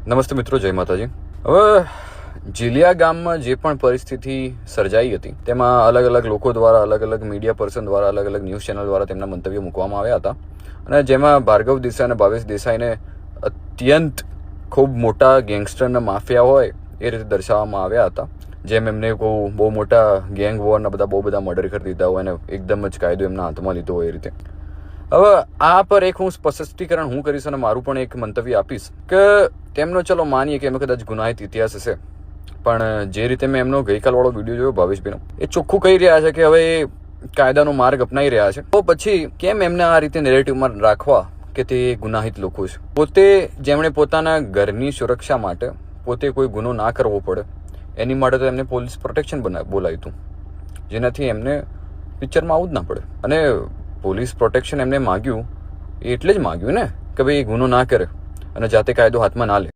નમસ્તે મિત્રો, જય માતાજી. હવે જીલિયા ગામમાં જે પણ પરિસ્થિતિ સર્જાઈ હતી તેમાં અલગ અલગ લોકો દ્વારા, અલગ અલગ મીડિયા પર્સન દ્વારા, અલગ અલગ ન્યૂઝ ચેનલ દ્વારા તેમના મંતવ્યો મૂકવામાં આવ્યા હતા અને જેમાં ભાર્ગવ દેસાઈ અને ભાવેશ દેસાઈને અત્યંત ખૂબ મોટા ગેંગસ્ટરના માફિયા હોય એ રીતે દર્શાવવામાં આવ્યા હતા. જેમ એમને બહુ મોટા ગેંગ વોરના બહુ બધા મર્ડર કરી દીધા હોય અને એકદમ જ કાયદો એમના હાથમાં લીધો હોય એ રીતે. હવે આ પર એક હું સ્પષ્ટીકરણ હું કરીશ અને મારું પણ એક મંતવ્ય આપીશ કે તેમનો ચલો માનીએ કે એમનો કદાચ ગુનાહિત ઇતિહાસ હશે, પણ જે રીતે મેં એમનો ગઈકાલવાળો વિડીયો જોયો ભાવેશભાઈનો, એ ચોખ્ખું કહી રહ્યા છે કે હવે એ કાયદાનો માર્ગ અપનાવી રહ્યા છે. તો પછી કેમ એમને આ રીતે નેરેટિવમાં રાખવા કે તે ગુનાહિત લોકો છે? પોતે જેમણે પોતાના ઘરની સુરક્ષા માટે પોતે કોઈ ગુનો ના કરવો પડે એની માટે તો એમને પોલીસ પ્રોટેક્શન બોલાવ્યું હતું, જેનાથી એમને પિક્ચરમાં આવવું જ ના પડે. અને પોલીસ પ્રોટેક્શન એમને માગ્યું એટલે જ માગ્યું ને કે ભાઈ ગુનો ના કરે અને જાતે કાયદો હાથમાં ના લે.